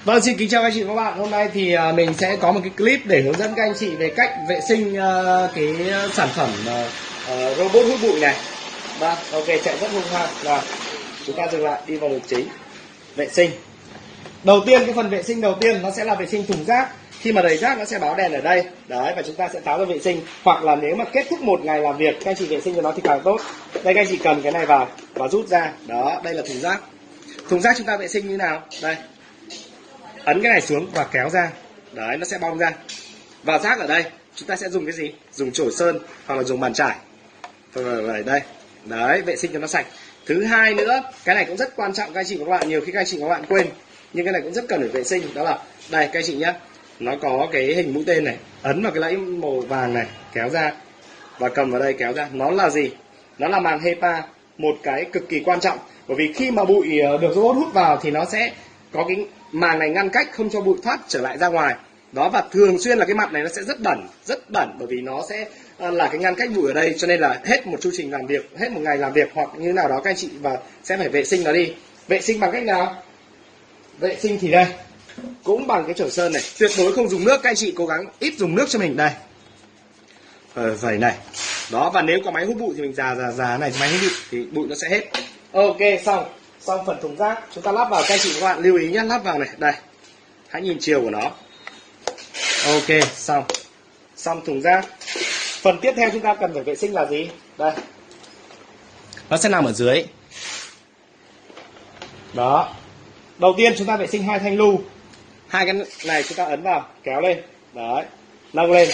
Vâng, xin kính chào các anh chị và các bạn. Hôm nay thì mình sẽ có một cái clip để hướng dẫn các anh chị về cách vệ sinh cái sản phẩm robot hút bụi này. Vâng, ok, chạy rất hung hăng. Rồi, chúng ta dừng lại, đi vào mục chính. Vệ sinh. Đầu tiên, cái phần vệ sinh đầu tiên nó sẽ là vệ sinh thùng rác. Khi mà đầy rác nó sẽ báo đèn ở đây. Đấy, và chúng ta sẽ tháo ra vệ sinh. Hoặc là nếu mà kết thúc một ngày làm việc, các anh chị vệ sinh cho nó thì càng tốt. Đây, các anh chị cầm cái này vào và rút ra. Đó, đây là thùng rác. Thùng rác chúng ta vệ sinh như nào? Đây. Ấn cái này xuống và kéo ra. Đấy, nó sẽ bong ra. Và rác ở đây chúng ta sẽ dùng cái gì? Dùng chổi sơn hoặc là dùng bàn chải. Ở đây. Đấy, vệ sinh cho nó sạch. Thứ hai nữa, cái này cũng rất quan trọng các anh chị và các bạn. Nhiều khi các anh chị và các bạn quên, nhưng cái này cũng rất cần phải vệ sinh. Đó là đây các anh chị nhé, nó có cái hình mũi tên này, ấn vào cái lẫy màu vàng này, kéo ra và cầm vào đây kéo ra. Nó là gì? Nó là màng HEPA, một cái cực kỳ quan trọng. Bởi vì khi mà bụi được robot hút vào thì nó sẽ có cái màng này ngăn cách không cho bụi thoát trở lại ra ngoài. Đó, và thường xuyên là cái mặt này nó sẽ rất bẩn bởi vì nó sẽ là cái ngăn cách bụi ở đây, cho nên là hết một chu trình làm việc, hết một ngày làm việc hoặc như nào đó các anh chị và sẽ phải vệ sinh nó đi. Vệ sinh bằng cách nào? Vệ sinh thì đây, cũng bằng cái chổi sơn này, tuyệt đối không dùng nước. Các anh chị cố gắng ít dùng nước cho mình đây. Vậy này. Đó, và nếu có máy hút bụi thì mình già này, máy hút bụi thì bụi nó sẽ hết. Ok, xong phần thùng rác chúng ta lắp vào. Các anh chị và các bạn lưu ý nhé, lắp vào này, đây, hãy nhìn chiều của nó. Ok, xong thùng rác. Phần tiếp theo chúng ta cần phải vệ sinh là gì? Đây, nó sẽ nằm ở dưới. Đó, đầu tiên chúng ta vệ sinh hai thanh lưu. Hai cái này chúng ta ấn vào, kéo lên. Đấy, nâng lên.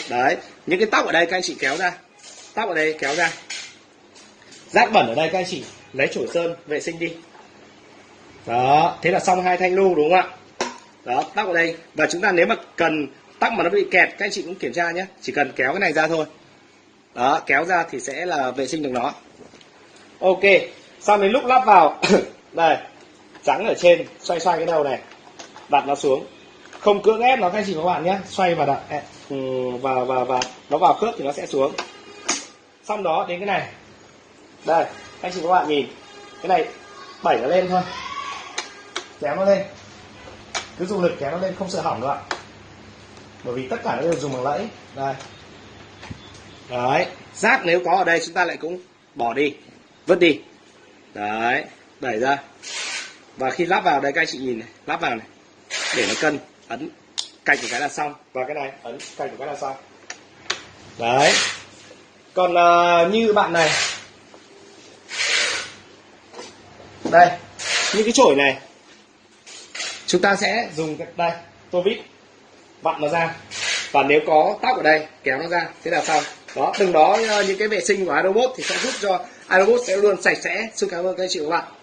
Đấy, những cái tóc ở đây các anh chị kéo ra. Tóc ở đây kéo ra. Rác bẩn ở đây các anh chị lấy chổi sơn vệ sinh đi. Đó, thế là xong hai thanh lưu, đúng không ạ? Đó, tóc ở đây. Và chúng ta nếu mà cần tóc mà nó bị kẹt, các anh chị cũng kiểm tra nhé, chỉ cần kéo cái này ra thôi. Đó, kéo ra thì sẽ là vệ sinh được nó. Ok, xong đến lúc lắp vào đây, trắng ở trên, xoay cái đầu này, đặt nó xuống, không cưỡng ép nó các anh chị và các bạn nhé, xoay và đặt và nó vào khớp thì nó sẽ xuống. Xong đó đến cái này, đây các anh chị và các bạn nhìn, cái này đẩy nó lên thôi, kéo nó lên, cứ dùng lực kéo nó lên, không sợ hỏng đâu ạ, bởi vì tất cả nó đều dùng bằng lẫy. Đây, đấy, rác nếu có ở đây chúng ta lại cũng bỏ đi, vứt đi. Đấy, đẩy ra. Và khi lắp vào đây các anh chị nhìn này, lắp vào này để nó cân, ấn cạch một cái là xong. Và cái này ấn cạch một cái là xong. Đấy. Còn như bạn này, đây, những cái chổi này chúng ta sẽ dùng cái đây, tô vít vặn nó ra, và nếu có tóc ở đây kéo nó ra, thế là xong. Đó, từng đó những cái vệ sinh của iRobot thì sẽ giúp cho iRobot sẽ luôn sạch sẽ. Xin cảm ơn các anh chị và các bạn.